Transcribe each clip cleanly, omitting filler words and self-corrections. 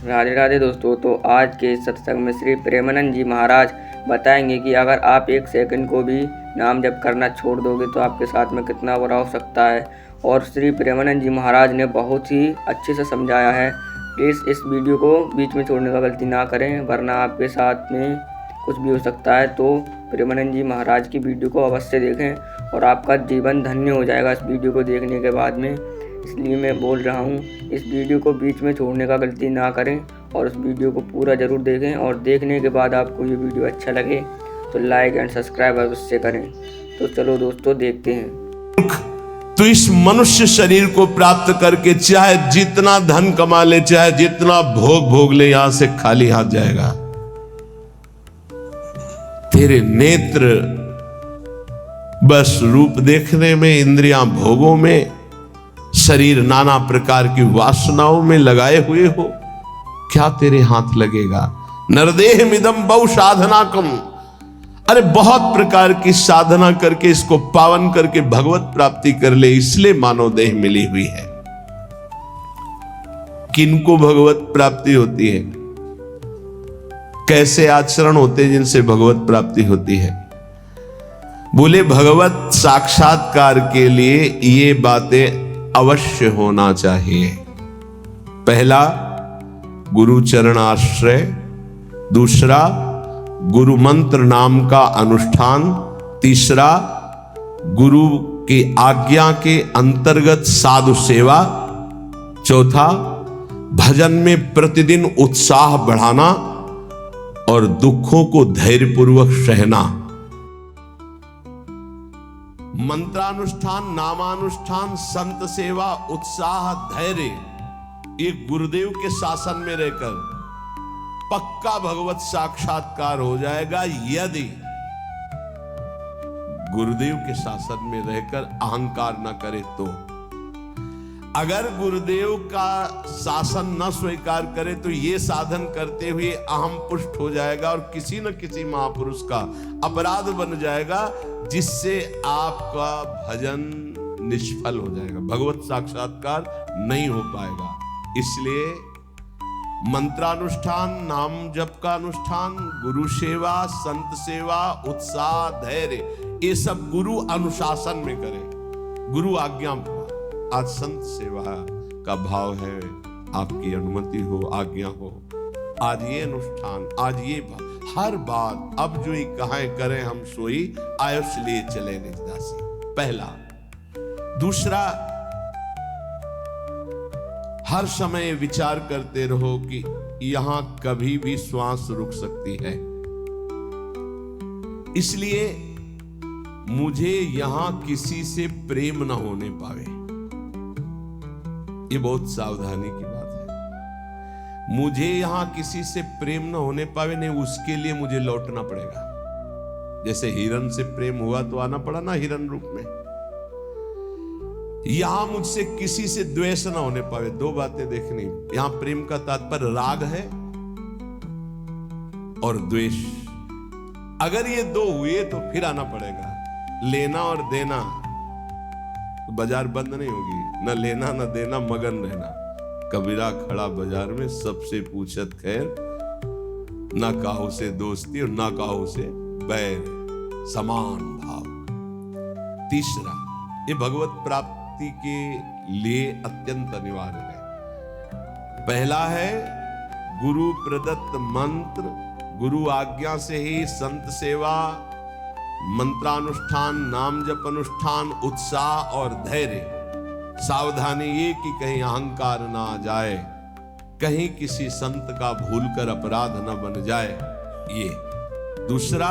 राधे राधे दोस्तों। तो आज के सत्संग में श्री प्रेमानंद जी महाराज बताएंगे कि अगर आप एक सेकंड को भी नाम जप करना छोड़ दोगे तो आपके साथ में कितना बुरा हो सकता है। और श्री प्रेमानंद जी महाराज ने बहुत ही अच्छे से समझाया है। प्लीज़ इस वीडियो को बीच में छोड़ने का गलती ना करें, वरना आपके साथ में कुछ भी हो सकता है। तो प्रेमानंद जी महाराज की वीडियो को अवश्य देखें और आपका जीवन धन्य हो जाएगा इस वीडियो को देखने के बाद में। इसलिए मैं बोल रहा हूँ, इस वीडियो को बीच में छोड़ने का गलती ना करें और उस वीडियो को पूरा ज़रूर देखें। और देखने के बाद आपको ये वीडियो अच्छा लगे तो लाइक एंड सब्सक्राइब अवश्य करें। तो चलो दोस्तों देखते हैं। तो इस मनुष्य शरीर को प्राप्त करके चाहे जितना धन कमा ले, चाहे जितना भोग ले, यहां से खाली हाथ जाएगा। तेरे नेत्र बस रूप देखने में, इंद्रियां भोगों में, शरीर नाना प्रकार की वासनाओं में लगाए हुए हो, क्या तेरे हाथ लगेगा? नरदेह मिदम बहु साधना कम। अरे बहुत प्रकार की साधना करके इसको पावन करके भगवत प्राप्ति कर ले, इसलिए मानव देह मिली हुई है। किनको भगवत प्राप्ति होती है? कैसे आचरण होते हैं जिनसे भगवत प्राप्ति होती है? बोले भगवत साक्षात्कार के लिए ये बातें अवश्य होना चाहिए। पहला, गुरु चरण आश्रय। दूसरा, गुरु मंत्र नाम का अनुष्ठान। तीसरा, गुरु की आज्ञा के अंतर्गत साधु सेवा। चौथा, भजन में प्रतिदिन उत्साह बढ़ाना और दुखों को धैर्यपूर्वक सहना। मंत्रानुष्ठान, नामानुष्ठान, संत सेवा, उत्साह, धैर्य, ये गुरुदेव के शासन में रहकर पक्का भगवत साक्षात्कार हो जाएगा। यदि गुरुदेव के शासन में रहकर अहंकार न करे तो। अगर गुरुदेव का शासन न स्वीकार करे तो ये साधन करते हुए अहम पुष्ट हो जाएगा और किसी न किसी महापुरुष का अपराध बन जाएगा, जिससे आपका भजन निष्फल हो जाएगा, भगवत साक्षात्कार नहीं हो पाएगा। इसलिए मंत्रानुष्ठान, नाम जप का अनुष्ठान, गुरु सेवा, संत सेवा, उत्साह, धैर्य, ये सब गुरु अनुशासन में करें, गुरु आज्ञा। आज संत सेवा का भाव है, आपकी अनुमति हो, आज्ञा हो। आज ये अनुष्ठान, आज ये हर बात अब जो ही कहां करें हम सोई, आयुष लिए चले निजदासी। पहला। दूसरा, हर समय विचार करते रहो कि यहां कभी भी श्वास रुक सकती है, इसलिए मुझे यहां किसी से प्रेम न होने पावे। ये बहुत सावधानी की बात है। मुझे यहां किसी से प्रेम न होने पावे, नहीं उसके लिए मुझे लौटना पड़ेगा। जैसे हिरन से प्रेम हुआ तो आना पड़ा ना हिरन रूप में। यहां मुझसे किसी से द्वेष ना होने पावे। दो बातें देखनी। यहां प्रेम का तात्पर्य राग है और द्वेष। अगर ये दो हुए तो फिर आना पड़ेगा। लेना और देना, तो बाजार बंद नहीं होगी। न लेना न देना, मगन रहना। कबीरा खड़ा बाजार में, सबसे पूछत खैर, ना काहू से दोस्ती और ना काहू से बैर, समान भाव। तीसरा, ये भगवत प्राप्ति के लिए अत्यंत अनिवार्य है। पहला है गुरु प्रदत्त मंत्र, गुरु आज्ञा से ही संत सेवा, मंत्रानुष्ठान, नाम जप अनुष्ठान, उत्साह और धैर्य। सावधानी ये कि कहीं अहंकार ना आ जाए, कहीं किसी संत का भूलकर अपराध न बन जाए। ये दूसरा,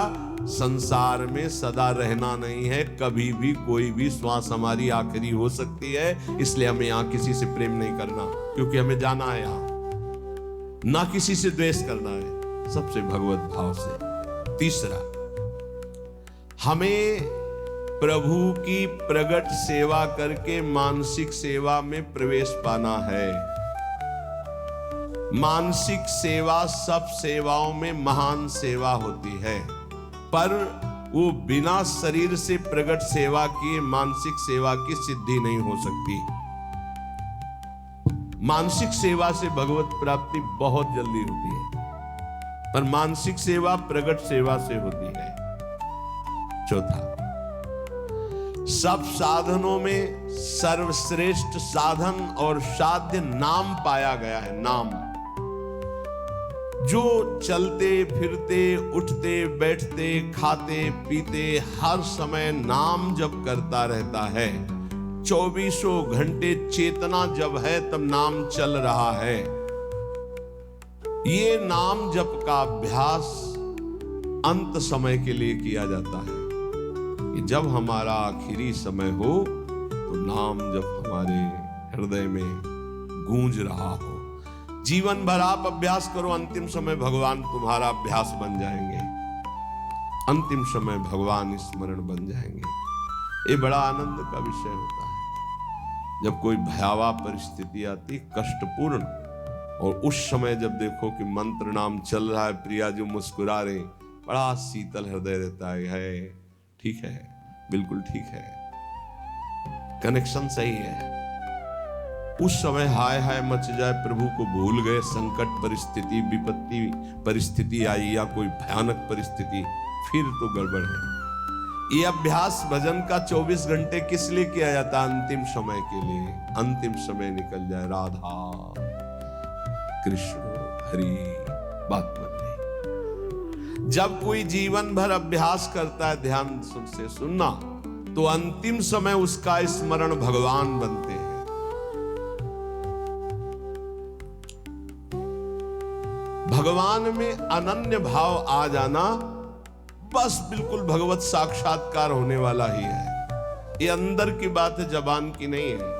संसार में सदा रहना नहीं है, कभी भी कोई भी श्वास हमारी आखिरी हो सकती है। इसलिए हमें यहां किसी से प्रेम नहीं करना, क्योंकि हमें जाना है यहां। ना किसी से द्वेष करना है, सबसे भगवत भाव से। तीसरा, हमें प्रभु की प्रगट सेवा करके मानसिक सेवा में प्रवेश पाना है। मानसिक सेवा सब सेवाओं में महान सेवा होती है, पर वो बिना शरीर से प्रगट सेवा किए मानसिक सेवा की सिद्धि नहीं हो सकती। मानसिक सेवा से भगवत प्राप्ति बहुत जल्दी होती है, पर मानसिक सेवा प्रगट सेवा से होती है। चौथा, सब साधनों में सर्वश्रेष्ठ साधन और साध्य नाम पाया गया है। नाम, जो चलते फिरते उठते बैठते खाते पीते हर समय नाम जप करता रहता है, 24 घंटे चेतना जब है तब नाम चल रहा है। ये नाम जप का अभ्यास अंत समय के लिए किया जाता है कि जब हमारा आखिरी समय हो तो नाम जप हमारे हृदय में गूंज रहा हो। जीवन भर आप अभ्यास करो, अंतिम समय भगवान तुम्हारा अभ्यास बन जाएंगे, अंतिम समय भगवान स्मरण बन जाएंगे। ये बड़ा आनंद का विषय होता है जब कोई भयावह परिस्थिति आती, कष्टपूर्ण, और उस समय जब देखो कि मंत्र नाम चल रहा है, प्रिया जो मुस्कुरा रहे, बड़ा शीतल हृदय रहता है, ठीक है, बिल्कुल ठीक है, कनेक्शन सही है। उस समय हाय हाय मच जाए, प्रभु को भूल गए, संकट परिस्थिति, विपत्ति परिस्थिति आई या कोई भयानक परिस्थिति, फिर तो गड़बड़ है। ये अभ्यास भजन का 24 घंटे किस लिए किया जाता? अंतिम समय के लिए। अंतिम समय निकल जाए, राधा कृष्ण हरि, बात बन गई। जब कोई जीवन भर अभ्यास करता है, ध्यान से सुनना, तो अंतिम समय उसका स्मरण भगवान बनते हैं। भगवान में अनन्य भाव आ जाना, बस बिल्कुल भगवत साक्षात्कार होने वाला ही है। ये अंदर की बात है, जबान की नहीं है।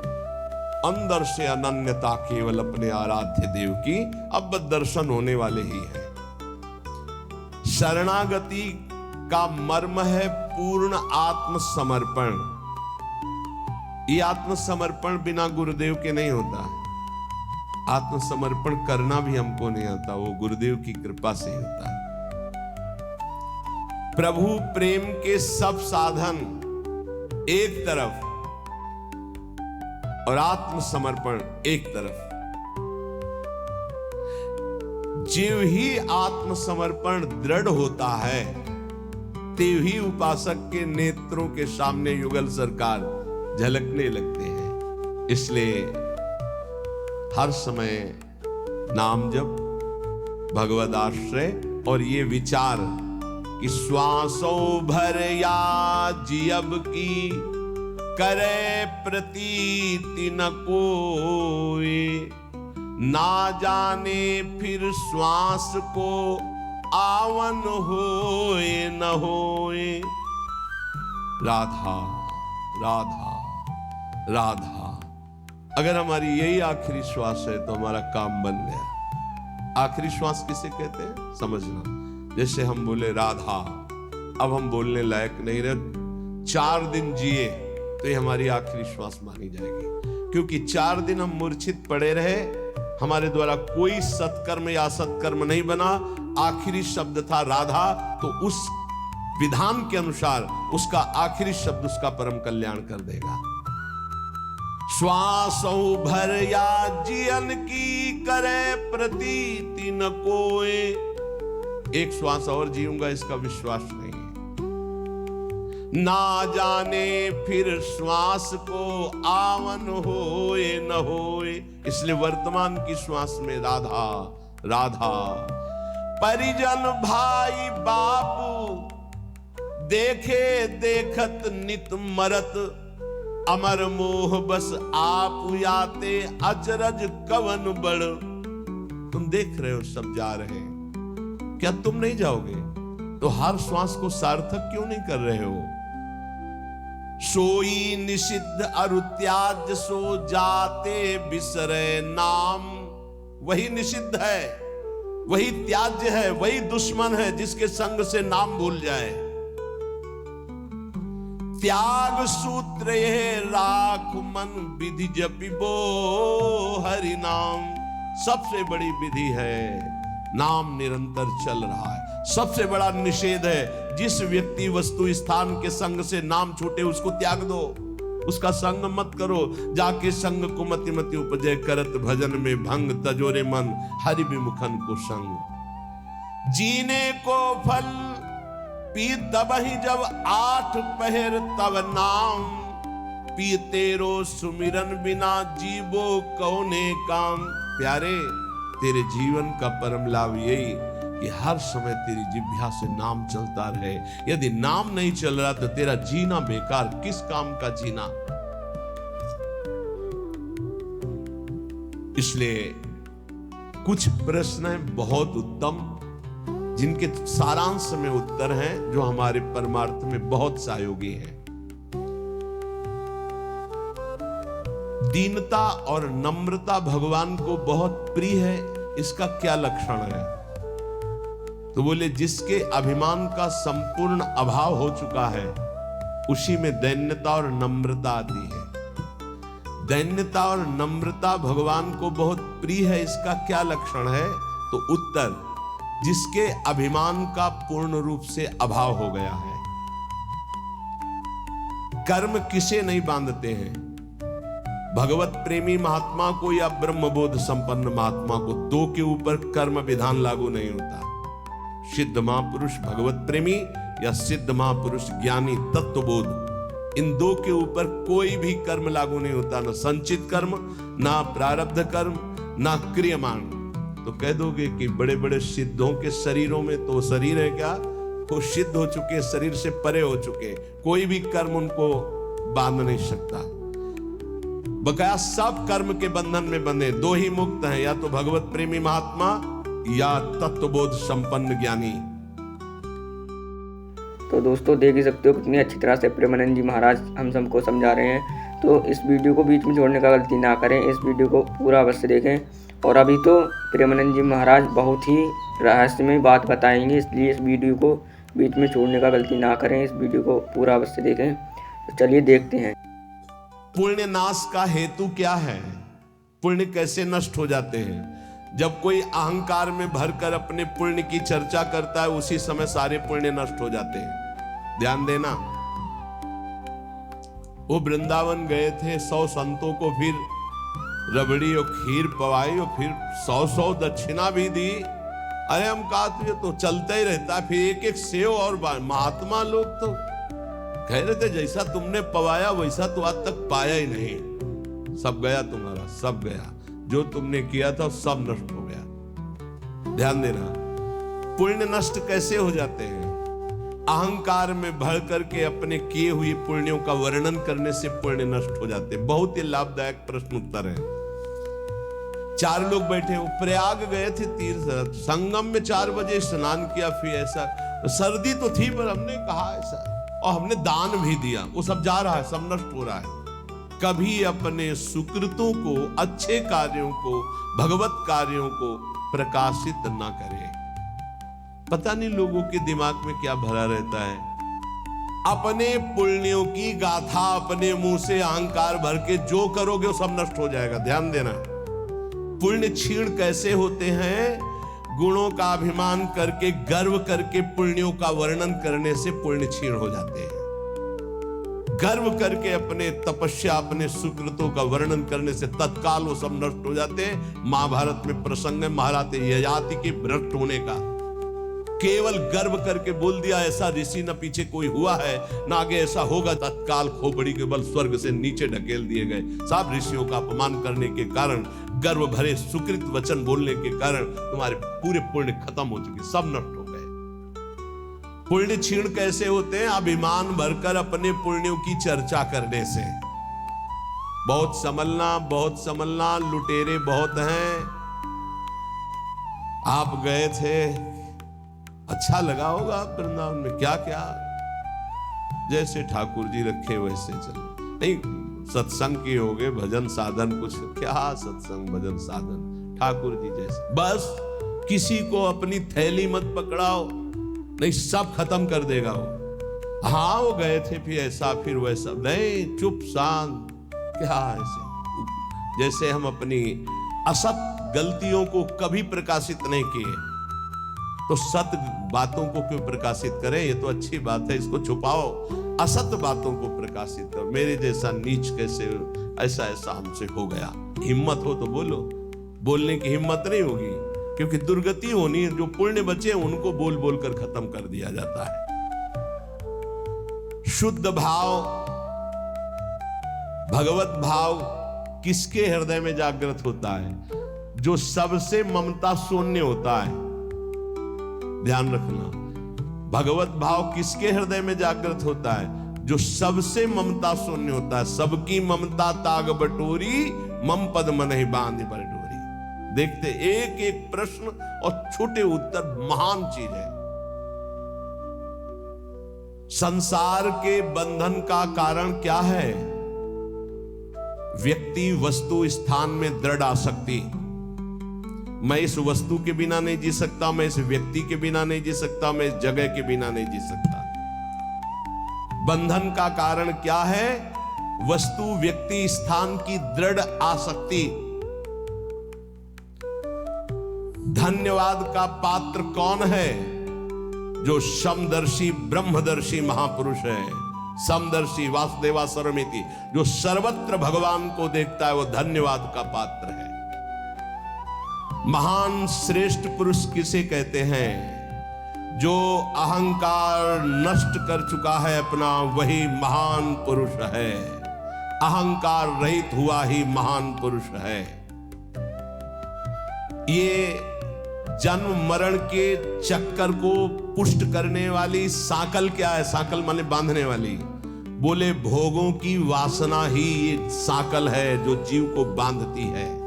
अंदर से अनन्यता केवल अपने आराध्य देव की अब दर्शन होने वाले ही है। शरणागति का मर्म है पूर्ण आत्मसमर्पण। ये आत्मसमर्पण बिना गुरुदेव के नहीं होता है। आत्मसमर्पण करना भी हमको नहीं आता, वो गुरुदेव की कृपा से ही होता है। प्रभु प्रेम के सब साधन एक तरफ और आत्मसमर्पण एक तरफ। जीव ही आत्मसमर्पण दृढ़ होता है, तेव ही उपासक के नेत्रों के सामने युगल सरकार झलकने लगते हैं। इसलिए हर समय नाम जप, भगवद आश्रय और ये विचार कि श्वासों भर या जियब की करे प्रतीति न कोई, ना जाने फिर श्वास को आवन होए न होए। राधा राधा राधा। अगर हमारी यही आखिरी श्वास है तो हमारा काम बन गया। आखिरी श्वास किसे कहते हैं समझना। जैसे हम बोले राधा, अब हम बोलने लायक नहीं रहे, 4 दिन जिए तो ये हमारी आखिरी श्वास मानी जाएगी। क्योंकि 4 दिन हम मूर्छित पड़े रहे, हमारे द्वारा कोई सत्कर्म या असत्कर्म नहीं बना, आखिरी शब्द था राधा, तो उस विधान के अनुसार उसका आखिरी शब्द उसका परम कल्याण कर देगा। श्वासों भर या जियन की करे प्रतीति न कोए। एक श्वास और जीऊंगा इसका विश्वास नहीं है। ना जाने फिर श्वास को आवन होए न होए। इसलिए वर्तमान की श्वास में राधा राधा। परिजन भाई बापू देखे देखत नित मरत, अमर मोह बस आप याते अचरज कवन बड़। तुम देख रहे हो सब जा रहे हैं, क्या तुम नहीं जाओगे? तो हर श्वास को सार्थक क्यों नहीं कर रहे हो? सोई निषिद्ध अरुत्याज सो जाते बिसरे नाम। वही निषिद्ध है, वही त्याज्य है, वही दुश्मन है जिसके संग से नाम भूल जाए। त्याग सूत्र ये राख मन विधि जपिबो हरि नाम। सबसे बड़ी विधि है नाम निरंतर चल रहा है। सबसे बड़ा निषेध है जिस व्यक्ति वस्तु स्थान के संग से नाम छूटे उसको त्याग दो। उसका संग मत करो। जाके संग कुमति मति उपजे, करत भजन में भंग, तजोरे मन हरि विमुखन को संग। जीने को फल पी तबहि जब 8 पहर तब नाम, पी तेरो सुमिरन बिना जीवो कौने काम। प्यारे, तेरे जीवन का परम लाभ यही कि हर समय तेरी जिह्वा से नाम चलता रहे। यदि नाम नहीं चल रहा तो तेरा जीना बेकार, किस काम का जीना। इसलिए कुछ प्रश्न हैं बहुत उत्तम, जिनके सारांश में उत्तर हैं, जो हमारे परमार्थ में बहुत सहयोगी हैं। दीनता और नम्रता भगवान को बहुत प्रिय है, इसका क्या लक्षण है? तो बोले जिसके अभिमान का संपूर्ण अभाव हो चुका है, उसी में दैन्यता और नम्रता आती है। दैन्यता और नम्रता भगवान को बहुत प्रिय है, इसका क्या लक्षण है? तो उत्तर, जिसके अभिमान का पूर्ण रूप से अभाव हो गया है। कर्म किसे नहीं बांधते हैं? भगवत प्रेमी महात्मा को या ब्रह्मबोध संपन्न महात्मा को, दो के ऊपर कर्म विधान लागू नहीं होता। सिद्ध महापुरुष भगवत प्रेमी या सिद्ध महापुरुष ज्ञानी तत्वबोध, इन दो के ऊपर कोई भी कर्म लागू नहीं होता, ना संचित कर्म, ना प्रारब्ध कर्म, ना क्रियमाण। तो कह दोगे कि बड़े बड़े सिद्धों के शरीरों में तो शरीर है क्या? वो सिद्ध हो चुके, शरीर से परे हो चुके, कोई भी कर्म उनको बांध नहीं सकता। बकाया सब कर्म के बंधन में बंधे, दो ही मुक्त हैं, या तो भगवत प्रेमी महात्मा या तत्वबोध संपन्न ज्ञानी। तो दोस्तों देख ही सकते हो कितनी अच्छी तरह से प्रेमानंद जी महाराज हम सबको समझा रहे हैं। तो इस वीडियो को बीच में छोड़ने का गलती ना करें, इस वीडियो को पूरा अवश्य देखें। और अभी तो प्रेमानंद जी महाराज बहुत ही रहस्यमय बात बताएंगे, इसलिए इस वीडियो को बीच में छोड़ने का गलती ना करें, इस वीडियो को पूरा अवश्य देखें। तो चलिए देखते हैं। पुण्य नाश का हेतु क्या है? पुण्य कैसे नष्ट हो जाते हैं? जब कोई अहंकार में भरकर अपने पुण्य की चर्चा करता है, उसी समय सारे पुण्य नष्ट हो जाते हैं। ध्यान देना, वो वृंदावन गए थे, 100 संतों को फिर रबड़ी और खीर पवाई और फिर 100 दक्षिणा भी दी। अरे हम कहा तुझे तो चलता ही रहता, फिर एक एक सेव और महात्मा लोग तो कह रहे थे जैसा तुमने पवाया वैसा तो आज तक पाया ही नहीं। सब गया तुम्हारा, सब गया, जो तुमने किया था सब नष्ट हो गया। ध्यान देना, पुण्य नष्ट कैसे हो जाते हैं? अहंकार में भर करके अपने किए हुए पुण्यों का वर्णन करने से पुण्य नष्ट हो जाते हैं। बहुत ही लाभदायक प्रश्न उत्तर है। 4 लोग बैठे, वो प्रयाग गए थे तीर्थ, संगम में 4 बजे स्नान किया, फिर ऐसा सर्दी तो थी पर हमने कहा ऐसा, और हमने दान भी दिया, वो सब जा रहा है, सब नष्ट हो रहा है। कभी अपने सुकृतों को, अच्छे कार्यों को, भगवत कार्यों को प्रकाशित ना करें। पता नहीं लोगों के दिमाग में क्या भरा रहता है। अपने पुण्यों की गाथा अपने मुंह से अहंकार भर के जो करोगे वो सब नष्ट हो जाएगा। ध्यान देना, पुण्य क्षीण कैसे होते हैं? गुणों का अभिमान करके, गर्व करके पुण्यों का वर्णन करने से पुण्य क्षीण हो जाते हैं। गर्व करके अपने तपस्या, अपने सुकृतों का वर्णन करने से तत्काल वो सब नष्ट हो जाते हैं। महाभारत में प्रसंग है महाराज ययाति के भ्रष्ट होने का। केवल गर्व करके बोल दिया ऐसा ऋषि न पीछे कोई हुआ है न आगे ऐसा होगा, तत्काल खोपड़ी के बल स्वर्ग से नीचे ढकेल दिए गए। सब ऋषियों का अपमान करने के कारण, गर्व भरे सुकृत वचन बोलने के कारण तुम्हारे पूरे पुण्य खत्म हो चुके, सब नष्ट हो गए। पुण्य क्षीण कैसे होते हैं? अभिमान भरकर अपने पुण्यों की चर्चा करने से। बहुत संभलना, लुटेरे बहुत हैं। आप गए थे, अच्छा लगा होगा वृंदावन में, क्या क्या जैसे ठाकुर जी रखे वैसे चलो, नहीं सत्संग की हो गए, भजन साधन कुछ, क्या सत्संग भजन साधन, ठाकुर जी जैसे। बस किसी को अपनी थैली मत पकड़ाओ, नहीं सब खत्म कर देगा वो। हाँ वो गए थे फिर ऐसा फिर वैसा, नहीं चुप शांत, क्या ऐसे जैसे हम अपनी असत गलतियों को कभी प्रकाशित नहीं किए। तो सत्य बातों को क्यों प्रकाशित करें? ये तो अच्छी बात है, इसको छुपाओ। असत्य बातों को प्रकाशित करो। मेरे जैसा नीच कैसे, ऐसा ऐसा हमसे हो गया। हिम्मत हो तो बोलो, बोलने की हिम्मत नहीं होगी क्योंकि दुर्गति होनी है। जो पुण्य बचे उनको बोल बोल कर खत्म कर दिया जाता है। शुद्ध भाव, भगवत भाव किसके हृदय में जागृत होता है? जो सबसे ममता शून्य होता है। ध्यान रखना, भगवत भाव किसके हृदय में जागृत होता है? जो सबसे ममता शून्य होता है। सबकी ममता ताग बटोरी, मम पद मन ही बांध पर डोरी। देखते एक एक प्रश्न और छोटे उत्तर महान चीज है। संसार के बंधन का कारण क्या है? व्यक्ति वस्तु स्थान में दृढ़ आसक्ति। मैं इस वस्तु के बिना नहीं जी सकता, मैं इस व्यक्ति के बिना नहीं जी सकता, मैं इस जगह के बिना नहीं जी सकता। बंधन का कारण क्या है? वस्तु, व्यक्ति, स्थान की दृढ़ आसक्ति। धन्यवाद का पात्र कौन है? जो समदर्शी ब्रह्मदर्शी महापुरुष है। समदर्शी वासुदेवा सर्वमिति, जो सर्वत्र भगवान को देखता है, वो धन्यवाद का पात्र है। महान श्रेष्ठ पुरुष किसे कहते हैं? जो अहंकार नष्ट कर चुका है अपना, वही महान पुरुष है। अहंकार रहित हुआ ही महान पुरुष है। ये जन्म मरण के चक्कर को पुष्ट करने वाली साकल क्या है? साकल माने बांधने वाली। बोले भोगों की वासना ही ये साकल है जो जीव को बांधती है।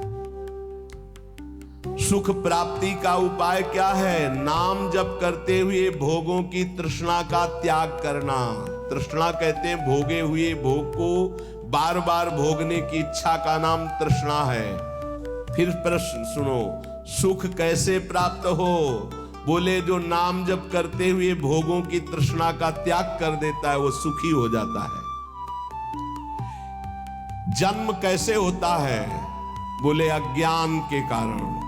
सुख प्राप्ति का उपाय क्या है? नाम जप करते हुए भोगों की तृष्णा का त्याग करना। तृष्णा कहते हैं भोगे हुए भोग को बार बार भोगने की इच्छा का नाम तृष्णा है। फिर प्रश्न सुनो, सुख कैसे प्राप्त हो? बोले जो नाम जप करते हुए भोगों की तृष्णा का त्याग कर देता है वो सुखी हो जाता है। जन्म कैसे होता है? बोले अज्ञान के कारण।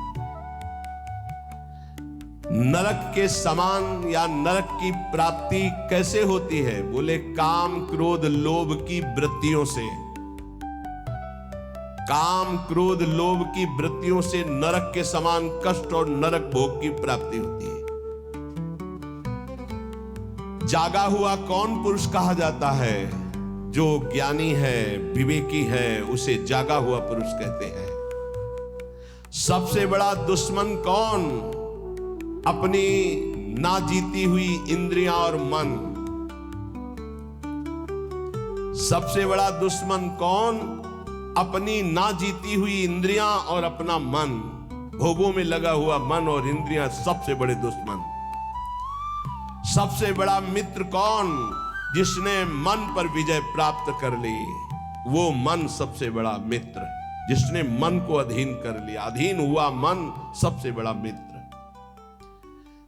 नरक के समान या नरक की प्राप्ति कैसे होती है? बोले काम क्रोध लोभ की वृत्तियों से। काम क्रोध लोभ की वृत्तियों से नरक के समान कष्ट और नरक भोग की प्राप्ति होती है। जागा हुआ कौन पुरुष कहा जाता है? जो ज्ञानी है, विवेकी है, उसे जागा हुआ पुरुष कहते हैं। सबसे बड़ा दुश्मन कौन? अपनी ना जीती हुई इंद्रियां और मन। सबसे बड़ा दुश्मन कौन? अपनी ना जीती हुई इंद्रियां और अपना मन। भोगों में लगा हुआ मन और इंद्रियां सबसे बड़े दुश्मन। सबसे बड़ा मित्र कौन? जिसने मन पर विजय प्राप्त कर ली, वो मन सबसे बड़ा मित्र। जिसने मन को अधीन कर लिया, अधीन हुआ मन सबसे बड़ा मित्र।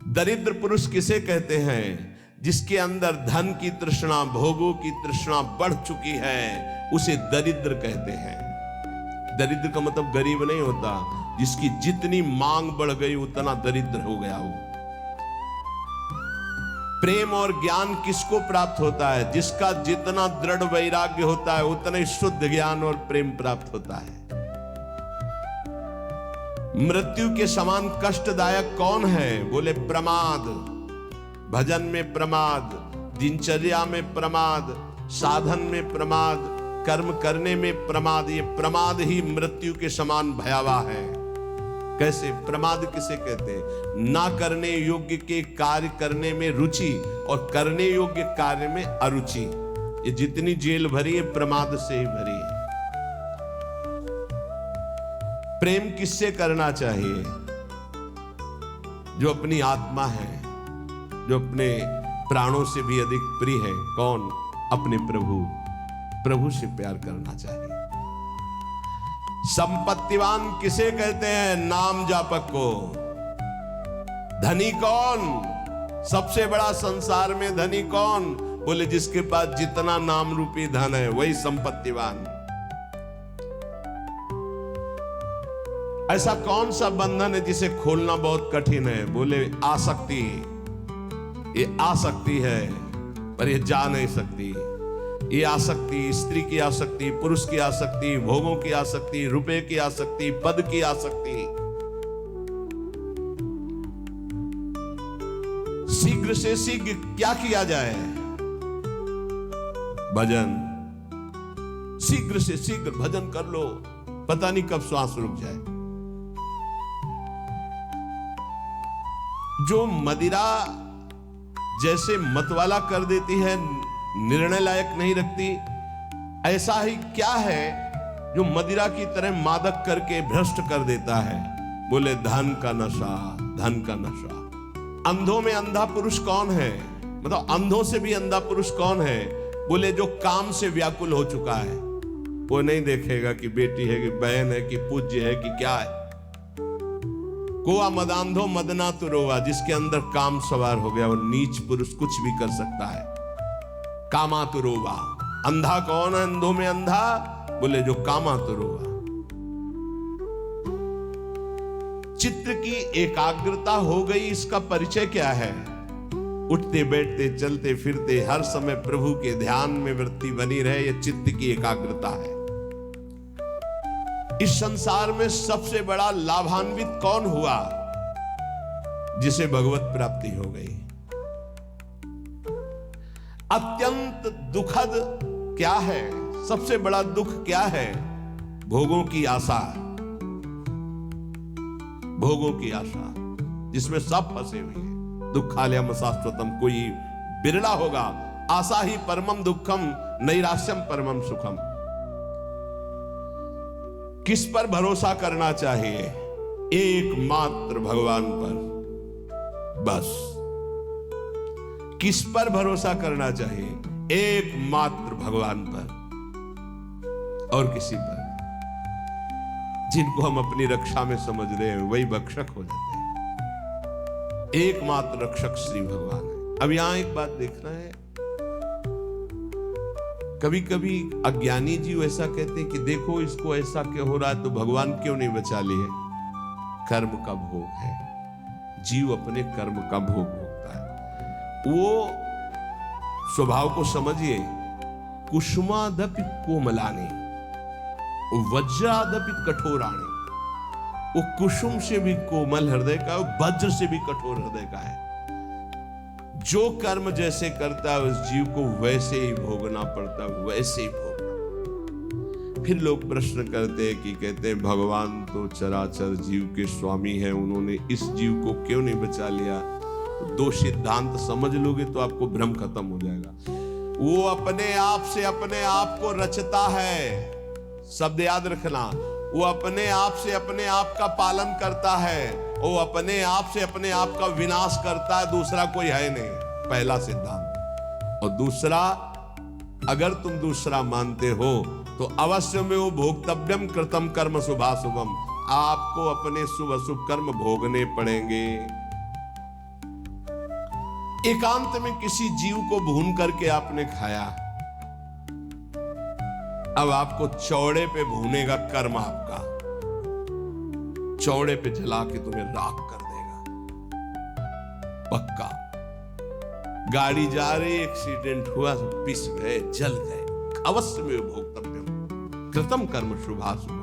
दरिद्र पुरुष किसे कहते हैं? जिसके अंदर धन की तृष्णा, भोगों की तृष्णा बढ़ चुकी है, उसे दरिद्र कहते हैं। दरिद्र का मतलब गरीब नहीं होता। जिसकी जितनी मांग बढ़ गई उतना दरिद्र हो गया वो। प्रेम और ज्ञान किसको प्राप्त होता है? जिसका जितना दृढ़ वैराग्य होता है उतना ही शुद्ध ज्ञान और प्रेम प्राप्त होता है। मृत्यु के समान कष्टदायक कौन है? बोले प्रमाद। भजन में प्रमाद, दिनचर्या में प्रमाद, साधन में प्रमाद, कर्म करने में प्रमाद। ये प्रमाद ही मृत्यु के समान भयावह है। कैसे? प्रमाद किसे कहते हैं? ना करने योग्य के कार्य करने में रुचि और करने योग्य कार्य में अरुचि। ये जितनी जेल भरी है प्रमाद से ही भरी है। प्रेम किससे करना चाहिए? जो अपनी आत्मा है, जो अपने प्राणों से भी अधिक प्रिय है। कौन? अपने प्रभु। प्रभु से प्यार करना चाहिए। संपत्तिवान किसे कहते हैं? नाम जापक को। धनी कौन? सबसे बड़ा संसार में धनी कौन? बोले जिसके पास जितना नाम रूपी धन है वही संपत्तिवान। ऐसा कौन सा बंधन है जिसे खोलना बहुत कठिन है? बोले आसक्ति। ये आसक्ति है पर ये जा नहीं सकती। ये आसक्ति, स्त्री की आसक्ति, पुरुष की आसक्ति, भोगों की आसक्ति, रुपए की आसक्ति, पद की आसक्ति। शीघ्र से शीघ्र क्या किया जाए? भजन। शीघ्र से शीघ्र भजन कर लो, पता नहीं कब श्वास रुक जाए। जो मदिरा जैसे मतवाला कर देती है, निर्णय लायक नहीं रखती, ऐसा ही क्या है जो मदिरा की तरह मादक करके भ्रष्ट कर देता है? बोले धन का नशा, धन का नशा। अंधों में अंधा पुरुष कौन है? मतलब अंधों से भी अंधा पुरुष कौन है? बोले जो काम से व्याकुल हो चुका है। वो नहीं देखेगा कि बेटी है कि बहन है कि पूज्य है कि क्या है। कोआ मदांधो मदना तो रोवा, जिसके अंदर काम सवार हो गया वो नीच पुरुष कुछ भी कर सकता है। कामा तो रोवा। अंधा कौन है अंधों में अंधा? बोले जो कामा तो रोवा। चित्त की एकाग्रता हो गई, इसका परिचय क्या है? उठते बैठते चलते फिरते हर समय प्रभु के ध्यान में वृत्ति बनी रहे, यह चित्त की एकाग्रता है। इस संसार में सबसे बड़ा लाभान्वित कौन हुआ? जिसे भगवत प्राप्ति हो गई। अत्यंत दुखद क्या है? सबसे बड़ा दुख क्या है? भोगों की आशा। भोगों की आशा जिसमें सब फंसे हुए हैं। दुखालयम शाश्वतम, कोई बिरला होगा। आशा ही परमम दुखम, नैराश्यम परमम सुखम। किस पर भरोसा करना चाहिए? एकमात्र भगवान पर, बस। किस पर भरोसा करना चाहिए? एकमात्र भगवान पर और किसी पर। जिनको हम अपनी रक्षा में समझ रहे हैं वही भक्षक हो जाते हैं। एकमात्र रक्षक श्री भगवान है। अब यहां एक बात देखना है, कभी कभी अज्ञानी जीव ऐसा कहते हैं कि देखो इसको ऐसा क्यों हो रहा है, तो भगवान क्यों नहीं बचा लिए? कर्म का भोग है। जीव अपने कर्म का भोग भोगता है। वो स्वभाव को समझिए। कुसुमादपि कोमलानि वज्रादपि कठोराणि। वो कुसुम से भी कोमल हृदय का, वज्र से भी कठोर हृदय का है। जो कर्म जैसे करता है उस जीव को वैसे ही भोगना पड़ता है, वैसे ही भोगना। फिर लोग प्रश्न करते हैं कि कहते हैं भगवान तो चराचर जीव के स्वामी हैं, उन्होंने इस जीव को क्यों नहीं बचा लिया? तो दो सिद्धांत समझ लोगे तो आपको भ्रम खत्म हो जाएगा। वो अपने आप से अपने आप को रचता है, शब्द याद रखना। वो अपने आप से अपने आप का पालन करता है, वो अपने आप से अपने आप का विनाश करता है, दूसरा कोई है नहीं। पहला सिद्धांत। और दूसरा, अगर तुम दूसरा मानते हो तो अवश्य में वो भोक्तव्यम कृतम कर्म शुभाशुभम, आपको अपने शुभ अशुभ कर्म भोगने पड़ेंगे। एकांत में किसी जीव को भून करके आपने खाया, अब आपको चौड़े पे भूनेगा कर्म आपका, चौड़े पे जला के तुम्हें राख कर देगा पक्का। गाड़ी जा रही, एक्सीडेंट हुआ, पिस गए, जल गए, अवश्य में भोक्तव्यम कृतम कर्म शुभाशुभम।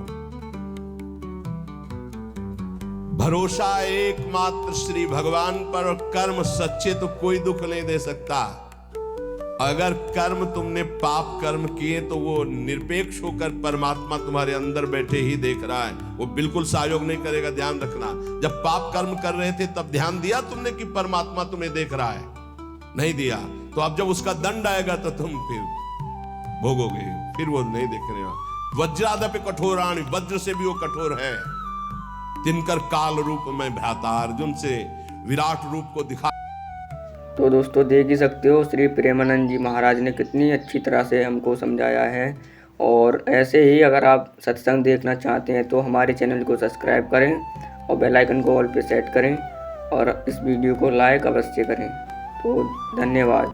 भरोसा एकमात्र श्री भगवान पर, और कर्म सच्चे तो कोई दुख नहीं दे सकता। अगर कर्म तुमने पाप कर्म किए तो वो निरपेक्ष होकर परमात्मा तुम्हारे अंदर बैठे ही देख रहा है, वो बिल्कुल सहयोग नहीं करेगा। ध्यान रखना, जब पाप कर्म कर रहे थे तब ध्यान दिया तुमने कि परमात्मा तुम्हें देख रहा है? नहीं दिया। तो अब जब उसका दंड आएगा तो तुम फिर भोगोगे, फिर वो नहीं देखने वाला। वज्रादपि कठोराणि, वज्र से भी वो कठोर है। तिनकर काल रूप में भ्राता, अर्जुन से विराट रूप को दिखा। तो दोस्तों देख ही सकते हो श्री प्रेमानंद जी महाराज ने कितनी अच्छी तरह से हमको समझाया है। और ऐसे ही अगर आप सत्संग देखना चाहते हैं तो हमारे चैनल को सब्सक्राइब करें और बेल आइकन को ऑल पे सेट करें और इस वीडियो को लाइक अवश्य करें। तो धन्यवाद।